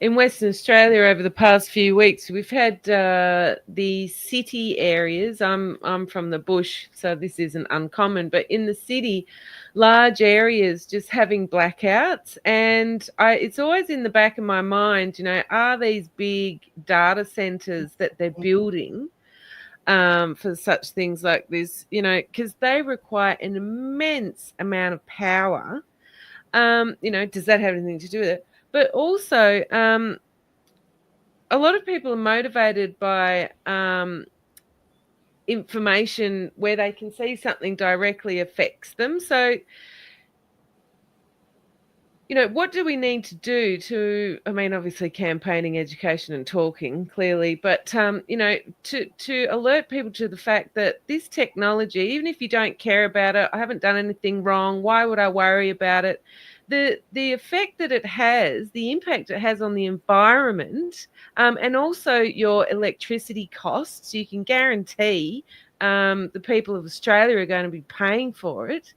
Western Australia over the past few weeks, we've had the city areas. I'm from the bush, so this isn't uncommon, but in the city, large areas just having blackouts. And it's always in the back of my mind, are these big data centers that they're building for such things like this, because they require an immense amount of power. Does that have anything to do with it? But also, a lot of people are motivated by information where they can see something directly affects them. So, what do we need to do to, obviously campaigning, education and talking, clearly, but, to alert people to the fact that this technology, even if you don't care about it, I haven't done anything wrong, why would I worry about it? The effect that it has, the impact it has on the environment, and also your electricity costs, you can guarantee the people of Australia are going to be paying for it.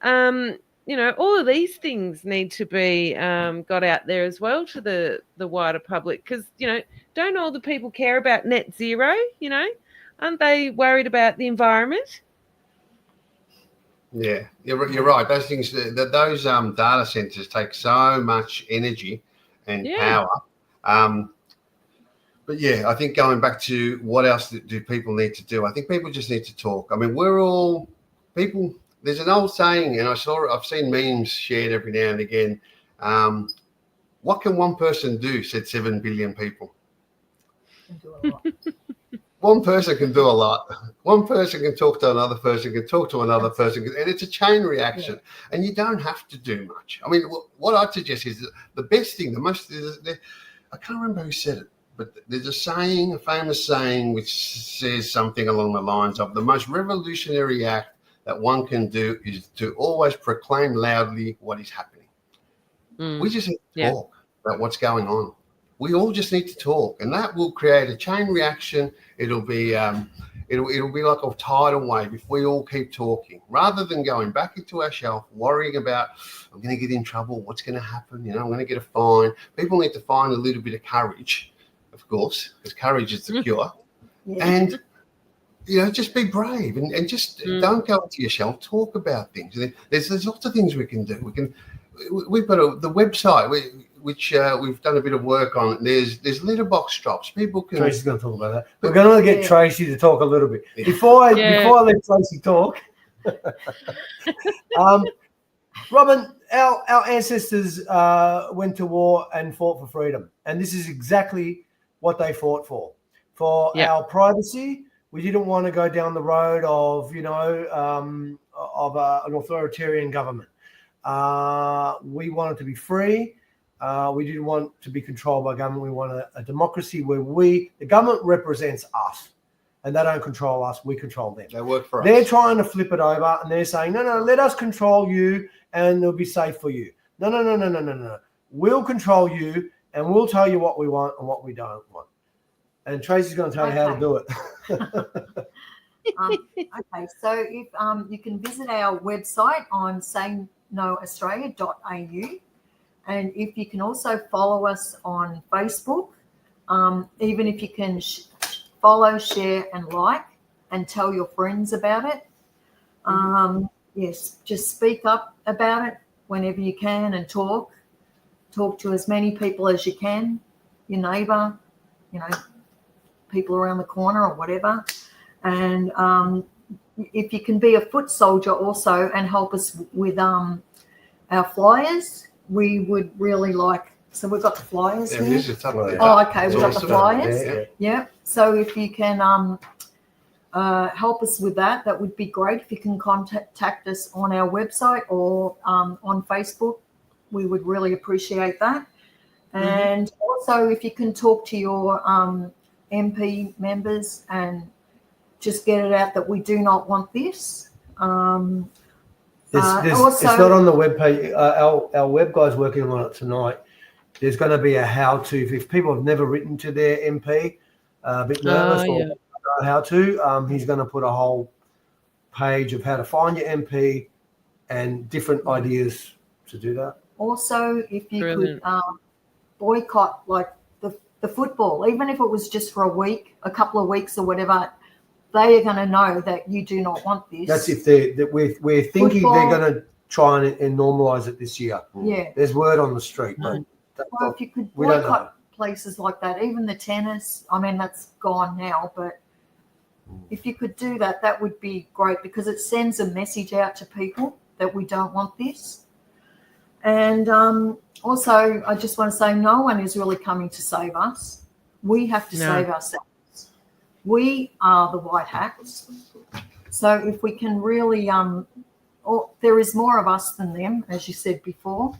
All of these things need to be got out there as well to the wider public, because, don't all the people care about net zero? Aren't they worried about the environment? Yeah, you're right. Those things, those data centers take so much energy and power. But I think going back to what else do people need to do? I think people just need to talk. We're all people. There's an old saying, and I've seen memes shared every now and again. What can one person do? Said 7 billion people. Do a lot. One person can do a lot. one person can talk to another person, can talk to another person, and it's a chain reaction. Yeah. And you don't have to do much. I mean, what I'd suggest is the best thing, I can't remember who said it, but there's a famous saying, which says something along the lines of the most revolutionary act that one can do is to always proclaim loudly what is happening. We just need to talk about what's going on. We all just need to talk, and that will create a chain reaction. It'll be it'll be like a tidal wave if we all keep talking, rather than going back into our shelf, worrying about, I'm going to get in trouble, what's going to happen, I'm going to get a fine. People need to find a little bit of courage, of course, because courage is the cure. And just be brave and just don't go into your shelf. Talk about things. There's lots of things we can do. We've got the website which we've done a bit of work on. There's letterbox drops. People can. Tracy's going to talk about that. We're going to get Tracy to talk a little bit before I let Tracy talk. Robin, our ancestors went to war and fought for freedom, and this is exactly what they fought for our privacy. We didn't want to go down the road of an authoritarian government. We wanted to be free. We didn't want to be controlled by government. We want a democracy where the government represents us, and they don't control us. We control them. They work for us. They're trying to flip it over, and they're saying, no, let us control you, and it'll be safe for you. No. We'll control you, and we'll tell you what we want and what we don't want. And Tracy's going to tell you how to do it. Okay, so if you can visit our website on saynoaustralia.au, and if you can also follow us on Facebook, even if you can follow, share, and like, and tell your friends about it. Yes, just speak up about it whenever you can and talk to as many people as you can, your neighbour, people around the corner or whatever. And if you can be a foot soldier also and help us with our flyers, we would really like. So we've got the flyers here. Oh, okay, we've got the flyers. Yeah. So if you can help us with that, that would be great. If you can contact us on our website or on Facebook, we would really appreciate that. And also, if you can talk to your MP members and just get it out that we do not want this. Also, it's not on the webpage. Our web guy's working on it tonight. There's going to be a how-to. If people have never written to their MP, a bit nervous or don't know how to, he's going to put a whole page of how to find your MP and different ideas to do that. Also, if you could boycott like the football, even if it was just for a week, a couple of weeks or whatever, they are going to know that you do not want this. That's if we're thinking football, they're going to try and normalise it this year. Yeah. There's word on the street. But if you could boycott places like that, even the tennis, I mean, that's gone now, but if you could do that, that would be great because it sends a message out to people that we don't want this. And also, I just want to say no one is really coming to save us. We have to save ourselves. We are the white hats. So if we can really, there is more of us than them, as you said before.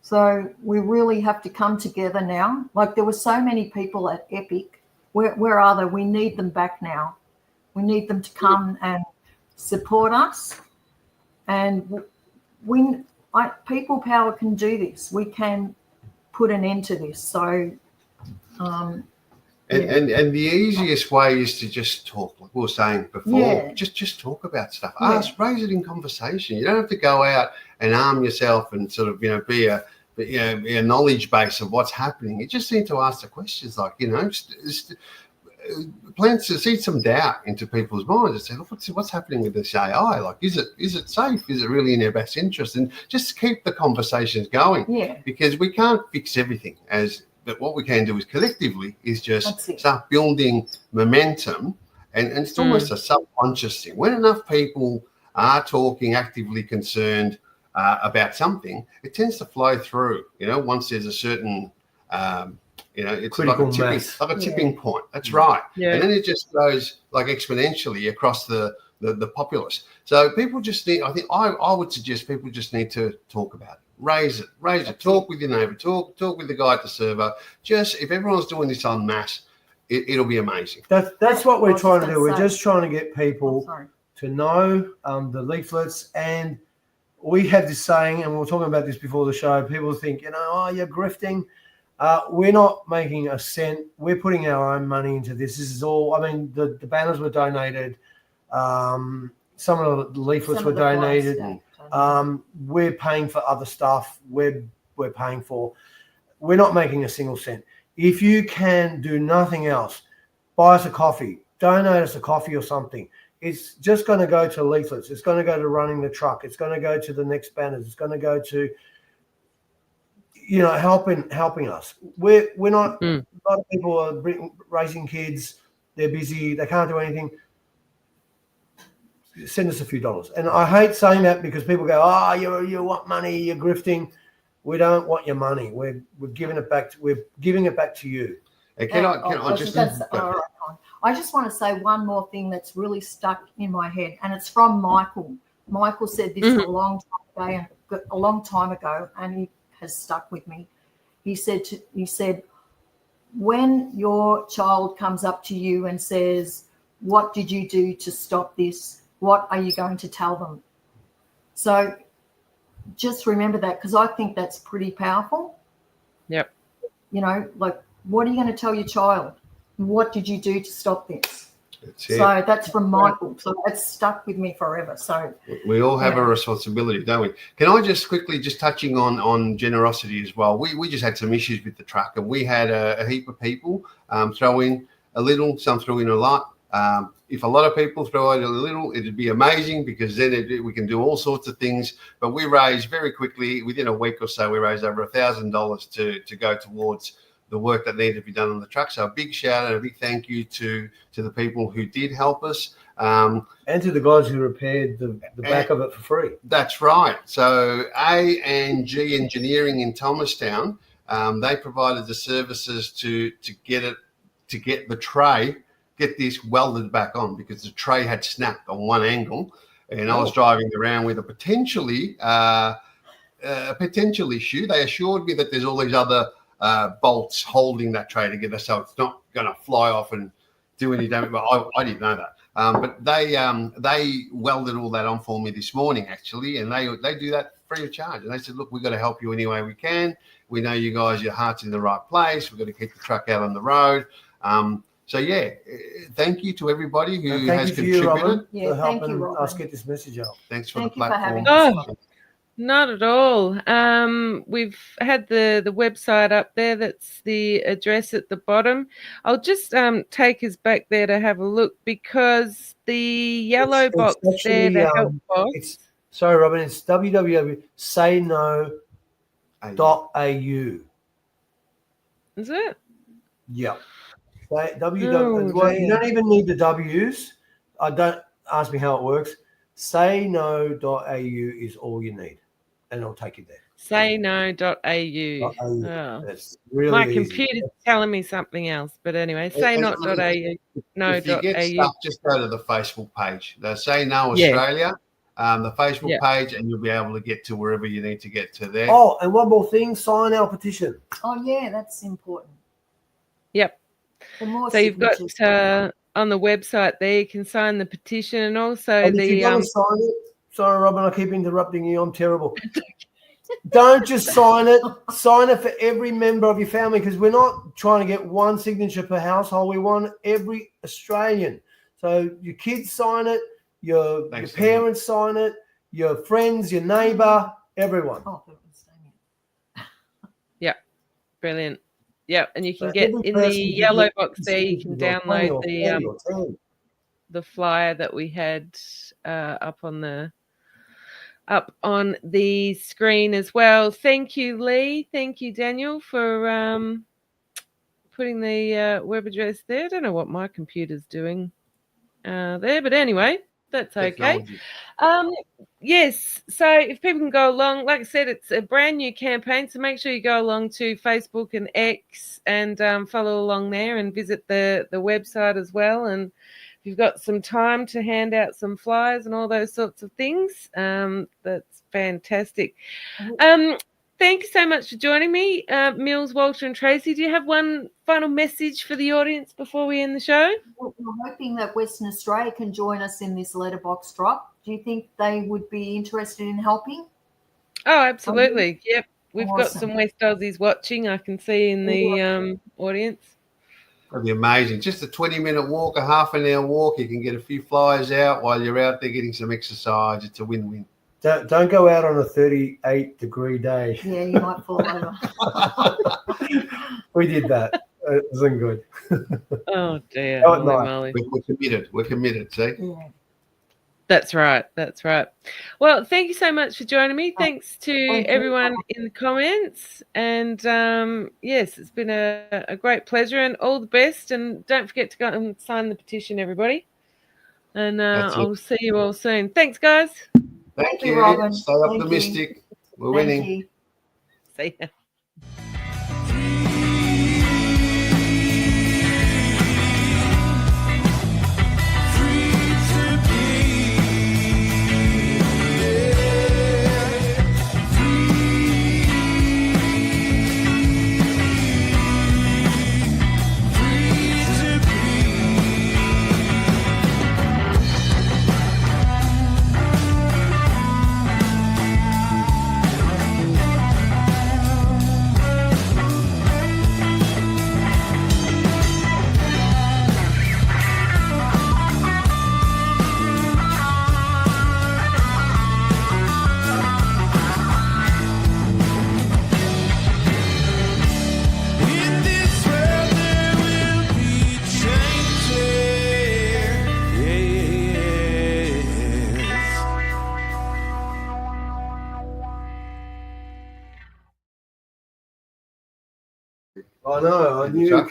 So we really have to come together now. Like there were so many people at Epic. Where are they? We need them back now. We need them to come and support us. And people power can do this. We can put an end to this. So, and the easiest way is to just talk, like we were saying before. Yeah. Just talk about stuff. Raise it in conversation. You don't have to go out and arm yourself and sort of be a knowledge base of what's happening. You just need to ask the questions, like plant to seed some doubt into people's minds and say, look, what's happening with this AI? Like, is it safe? Is it really in their best interest? And just keep the conversations going. Yeah. Because we can't fix everything. But what we can do is collectively is just start building momentum, and it's almost a subconscious thing. When enough people are talking, actively concerned about something, it tends to flow through. Once there's a certain It's Critical like mass. a tipping point. That's right. Yeah. And then it just goes like exponentially across the populace. So people just need, I think I would suggest people just need to talk about it. Raise it. Talk with your neighbour. Talk with the guy at the server. Just if everyone's doing this en masse, it'll be amazing. That's what we're trying to do. We're just trying to get people to know the leaflets. And we have this saying, and we were talking about this before the show. People think, you're grifting. We're not making a cent. We're putting our own money into this. This is all. I mean, the banners were donated. Some of the leaflets were donated. We're paying for other stuff. We're paying for. We're not making a single cent. If you can do nothing else, buy us a coffee, donate us a coffee or something. It's just going to go to leaflets. It's going to go to running the truck. It's going to go to the next banners. It's going to go to, helping us. We're not. A lot of people are raising kids. They're busy. They can't do anything. Send us a few dollars. And I hate saying that because people go, you want money, you're grifting. We don't want your money. We're giving it back. We're giving it back to you. I just want to say one more thing that's really stuck in my head, and it's from Michael. Michael said this a long time ago, and he has stuck with me. He said, when your child comes up to you and says, "What did you do to stop this?" What are you going to tell them? So just remember that, because I think that's pretty powerful. Yep. Like, what are you going to tell your child? What did you do to stop this? So that's from Michael. So that's stuck with me forever. So we all have a responsibility, don't we? Can I just quickly, just touching on generosity as well? We just had some issues with the truck, and we had a heap of people throw in a little, some threw in a lot. If a lot of people throw out a little, it'd be amazing, because then we can do all sorts of things. But we raised very quickly, within a week or so, we raised over $1,000 to go towards the work that needed to be done on the truck. So a big shout out, a big thank you to the people who did help us. And to the guys who repaired the back of it for free. That's right. So A&G Engineering in Thomastown, they provided the services to get the tray, get this welded back on, because the tray had snapped on one angle, and I was driving around with a potential issue. They assured me that there's all these other bolts holding that tray together, so it's not going to fly off and do any damage. But I didn't know that. But they welded all that on for me this morning, actually, and they do that free of charge. And they said, look, we've got to help you any way we can. We know you guys, your heart's in the right place. We've got to keep the truck out on the road. So thank you to everybody who has contributed. For helping us get this message out. Thanks for the platform. Not at all. We've had the website up there. That's the address at the bottom. I'll just take us back there to have a look, because the yellow box there, the help box. Sorry, Robin, it's www.sayno.au. Is it? Yeah. You don't even need the W's. Don't ask me how it works. Sayno.au is all you need, and it'll take you there. Sayno.au. That's really my easy. computer's telling me something else, but anyway, sayno.au. If you get stuck, just go to the Facebook page. They Say No Australia, the Facebook page, and you'll be able to get to wherever you need to get to there. Oh, and one more thing, sign our petition. Oh yeah, that's important. Yep. So you've got on the website there, you can sign the petition, and also if you're going to sign it. Sorry, Robin, I keep interrupting you. I'm terrible. Don't just sign it. Sign it for every member of your family, because we're not trying to get one signature per household. We want every Australian. So your kids sign it, your parents sign it, your friends, your neighbour, everyone. Yeah, brilliant. Yeah, and you can get in the yellow box there. You can download the flyer that we had up on the screen as well. Thank you, Lee. Thank you, Daniel, for putting the web address there. I don't know what my computer's doing there, but anyway, That's okay. Technology. Yes, so if people can go along, like I said, it's a brand new campaign, so make sure you go along to Facebook and X and follow along there and visit the website as well. And if you've got some time to hand out some flyers and all those sorts of things, that's fantastic. Thank you so much for joining me, Mills, Walter and Tracey. Do you have one final message for the audience before we end the show? We're hoping that Western Australia can join us in this letterbox drop. Do you think they would be interested in helping? Oh, absolutely. Yep. We've got Awesome. some West Aussies watching, I can see in the audience. That'd be amazing. Just a 20-minute walk, a half an hour walk. You can get a few flyers out while you're out there getting some exercise. It's a win-win. Don't go out on a 38-degree day. Yeah, you might fall over. We did that. It wasn't good. Oh, dear. Oh, Holy no. moly. We're committed. We're committed, see? Yeah. That's right. That's right. Well, thank you so much for joining me. Thanks to everyone in the comments. And yes, it's been a great pleasure and all the best. And don't forget to go and sign the petition, everybody. And I'll see you all soon. Thanks, guys. Thank you, you. Robin. Stay Thank optimistic. We're Thank winning. you. See ya. I know. I knew.